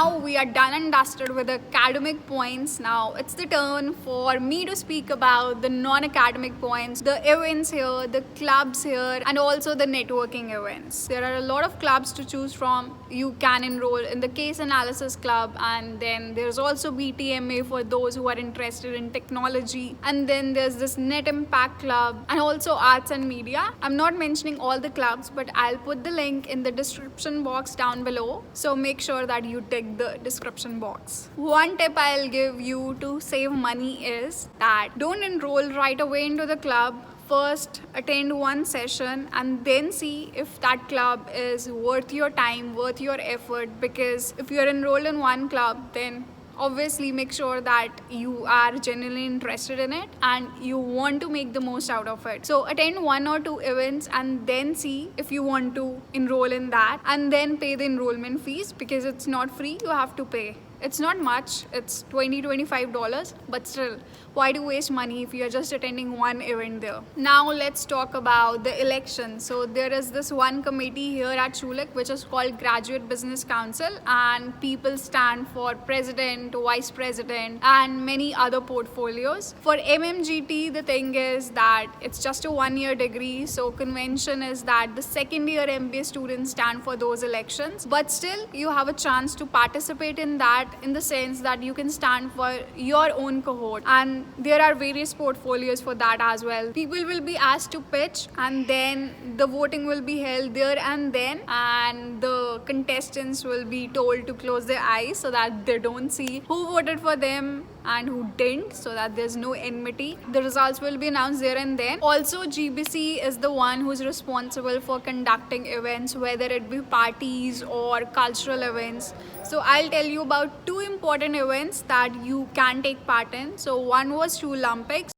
Now we are done and dusted with academic points. Now it's the turn for me to speak about the non-academic points, the events here, the clubs here, and also the networking events. There are a lot of clubs to choose from. You can enroll in the case analysis club, and then there's also BTMA for those who are interested in technology, and then there's this Net Impact Club, and also arts and media. I'm not mentioning all the clubs, but I'll put the link in the description box down below, so make sure that you tick the description box. One tip I'll give you to save money is that don't enroll right away into the club. First attend one session and then see if that club is worth your time, worth your effort, because if you're enrolled in one club, then obviously make sure that you are genuinely interested in it and you want to make the most out of it. So attend one or two events and then see if you want to enroll in that, and then pay the enrollment fees, because it's not free, you have to pay. It's not much, it's $20-25, but still, why do waste money if you're just attending one event there? Now let's talk about the election. So there is this one committee here at Schulich which is called Graduate Business Council, and people stand for president, vice president, and many other portfolios. For MMGT, the thing is that it's just a one-year degree, so convention is that the second year MBA students stand for those elections, but still you have a chance to participate in that, in the sense that you can stand for your own cohort, and there are various portfolios for that as well. People will be asked to pitch, and then the voting will be held there and then, and the contestants will be told to close their eyes so that they don't see who voted for them and who didn't, so that there's no enmity. The results will be announced there and then. Also, GBC is the one who's responsible for conducting events, whether it be parties or cultural events. So I'll tell you about two important events that you can take part in. So one was Shoe Olympics.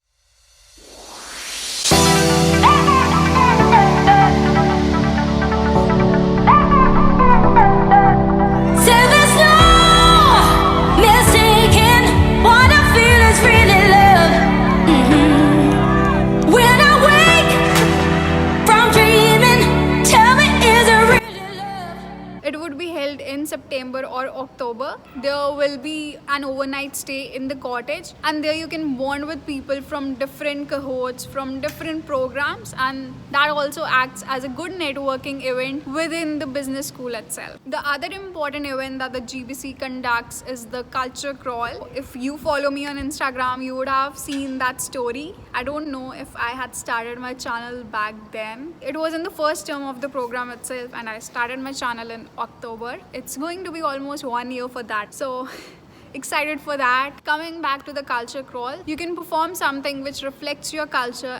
It would be held in September or October. There will be an overnight stay in the cottage, and there you can bond with people from different cohorts, from different programs, and that also acts as a good networking event within the business school itself. The other important event that the GBC conducts is the culture crawl. If you follow me on Instagram, you would have seen that story. I don't know if I had started my channel back then. It was in the first term of the program itself, and I started my channel in October. It's going to be almost 1 year for that, so excited for that. Coming back to the culture crawl, you can perform something which reflects your culture.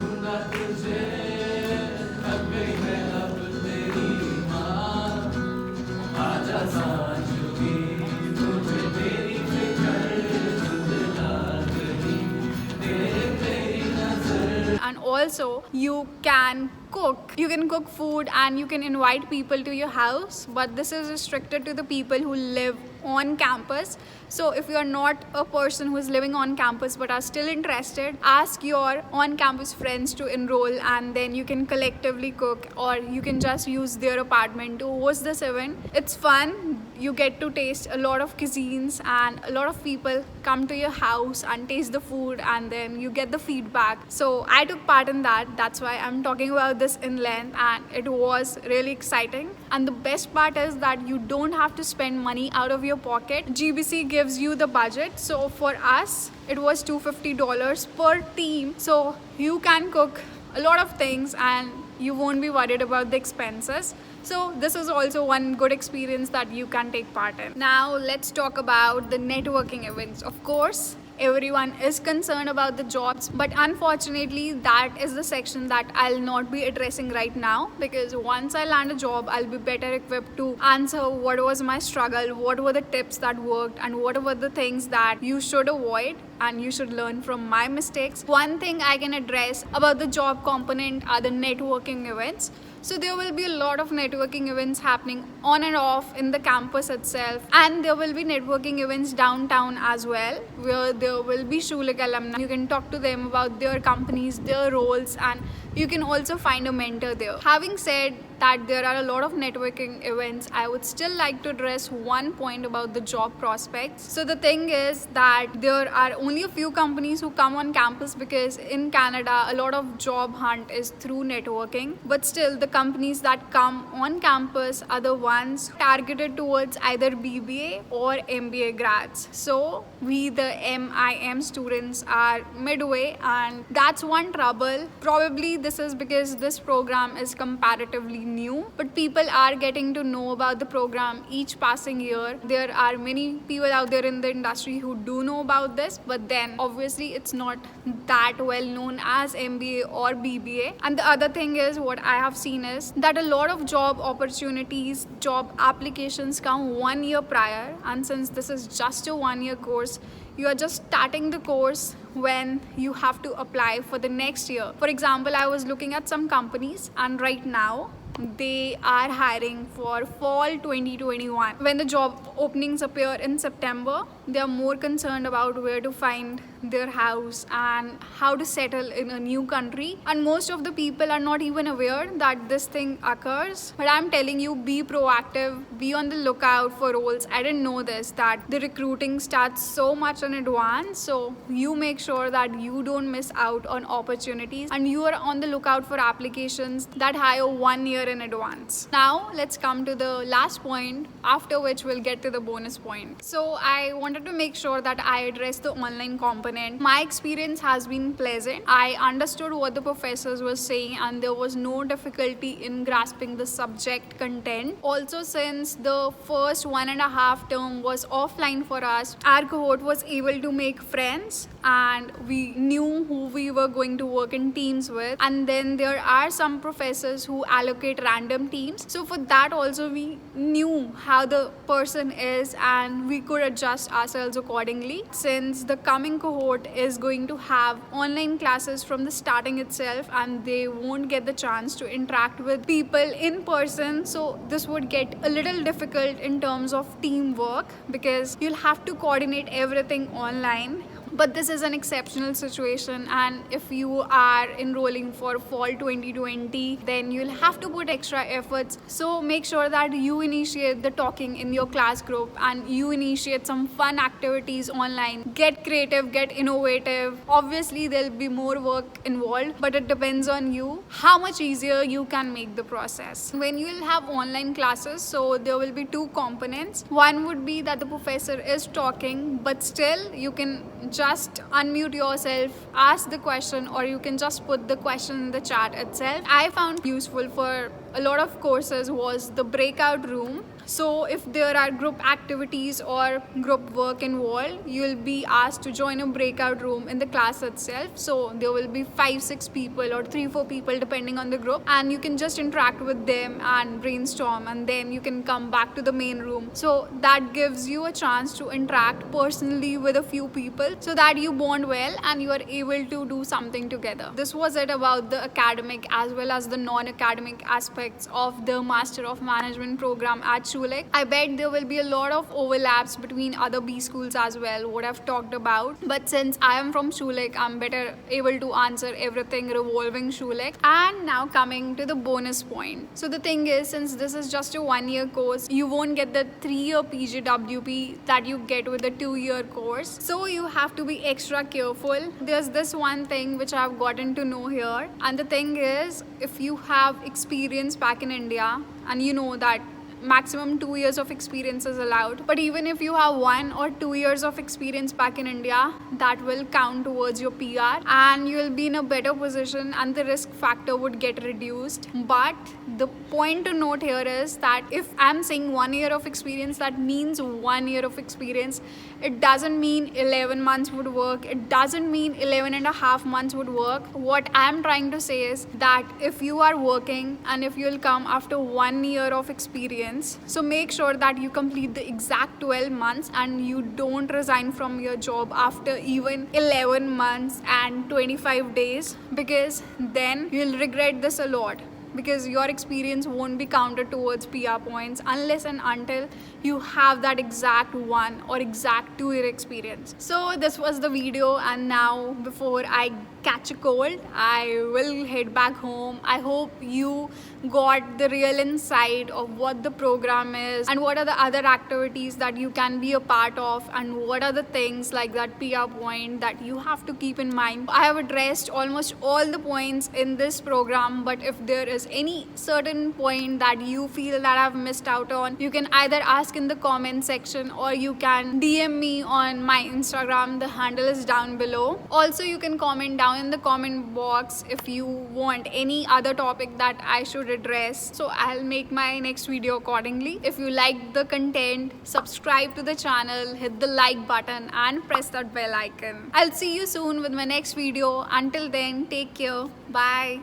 And also you can cook food, and you can invite people to your house, but this is restricted to the people who live on campus. So if you are not a person who is living on campus but are still interested, ask your on-campus friends to enroll, and then you can collectively cook, or you can just use their apartment to host this event. It's fun. You get to taste a lot of cuisines, and a lot of people come to your house and taste the food, and then you get the feedback. So I took part in that. That's why I'm talking about this in length, and it was really exciting. And the best part is that you don't have to spend money out of your pocket. GBC gives you the budget. So for us, it was $250 per team. So you can cook a lot of things and you won't be worried about the expenses. So this is also one good experience that you can take part in. Now let's talk about the networking events. Of course, everyone is concerned about the jobs, but unfortunately that is the section that I'll not be addressing right now, because once I land a job, I'll be better equipped to answer what was my struggle, what were the tips that worked, and what were the things that you should avoid and you should learn from my mistakes. One thing I can address about the job component are the networking events. So there will be a lot of networking events happening on and off in the campus itself, and there will be networking events downtown as well, where there will be Schulich alumni. You can talk to them about their companies, their roles, and you can also find a mentor there. Having said that there are a lot of networking events, I would still like to address one point about the job prospects. So the thing is that there are only a few companies who come on campus, because in Canada a lot of job hunt is through networking, but still the companies that come on campus are the ones targeted towards either BBA or MBA grads. So we, the MIM students, are midway, and that's one trouble. Probably this is because this program is comparatively new, but people are getting to know about the program each passing year. There are many people out there in the industry who do know about this, but then obviously it's not that well known as MBA or BBA. And the other thing is, what I have seen is that a lot of job opportunities, job applications come 1 year prior, and since this is just a 1 year course, you are just starting the course when you have to apply for the next year. For example, I was looking at some companies, and right now they are hiring for fall 2021. When the job openings appear in September, they are more concerned about where to find their house and how to settle in a new country, and most of the people are not even aware that this thing occurs. But I'm telling you, be proactive, be on the lookout for roles. I didn't know this, that the recruiting starts so much in advance, so you make sure that you don't miss out on opportunities, and you are on the lookout for applications that hire 1 year in advance. Now let's come to the last point, after which we'll get to the bonus point. So I wanted to make sure that I address the online component. My experience has been pleasant. I understood what the professors were saying, and there was no difficulty in grasping the subject content. Also, since the first 1.5 term was offline for us, our cohort was able to make friends, and we knew who we were going to work in teams with. And then there are some professors who allocate random teams, so for that also we knew how the person is, and we could adjust ourselves accordingly. Since the coming cohort is going to have online classes from the starting itself, and they won't get the chance to interact with people in person, so this would get a little difficult in terms of teamwork, because you'll have to coordinate everything online. But this is an exceptional situation, and if you are enrolling for fall 2020, then you'll have to put extra efforts. So make sure that you initiate the talking in your class group, and you initiate some fun activities online. Get creative, get innovative. Obviously there'll be more work involved, but it depends on you how much easier you can make the process. When you'll have online classes, so there will be two components. One would be that the professor is talking, but still you can just unmute yourself, ask the question, or you can just put the question in the chat itself. I found useful for a lot of courses was the breakout room. So if there are group activities or group work involved, you'll be asked to join a breakout room in the class itself. So there will be 5-6 people or 3-4 people depending on the group, and you can just interact with them and brainstorm, and then you can come back to the main room. So that gives you a chance to interact personally with a few people, so that you bond well and you are able to do something together. This was it about the academic as well as the non-academic aspects of the Master of Management program at Schulich. I bet there will be a lot of overlaps between other B schools as well, what I've talked about. But since I am from Schulich, I'm better able to answer everything revolving Schulich. And now coming to the bonus point. So the thing is, since this is just a 1-year course, you won't get the 3-year PGWP that you get with a 2-year course. So you have to be extra careful. There's this one thing which I've gotten to know here. And the thing is, if you have experience back in India, and you know that maximum 2 years of experience is allowed, but even if you have 1 or 2 years of experience back in India, that will count towards your PR, and you will be in a better position, and the risk factor would get reduced. But the point to note here is that if I'm saying 1 year of experience, that means 1 year of experience. It doesn't mean 11 months would work. It doesn't mean 11.5 months would work. What I'm trying to say is that if you are working and if you'll come after 1 year of experience, so make sure that you complete the exact 12 months and you don't resign from your job after even 11 months and 25 days, because then you'll regret this a lot. because your experience won't be counted towards PR points unless and until you have that exact 1 or exact 2 year experience. So this was the video, and now before I catch a cold, I will head back home. I hope you got the real insight of what the program is and what are the other activities that you can be a part of, and what are the things like that PR point that you have to keep in mind. I have addressed almost all the points in this program, but if there is any certain point that you feel that I've missed out on, you can either ask in the comment section or you can DM me on my Instagram. The handle is down below. Also, you can comment down in the comment box if you want any other topic that I should address, so I'll make my next video accordingly. If you like the content, subscribe to the channel, hit the like button and press that bell icon. I'll see you soon with my next video. Until then, take care. Bye.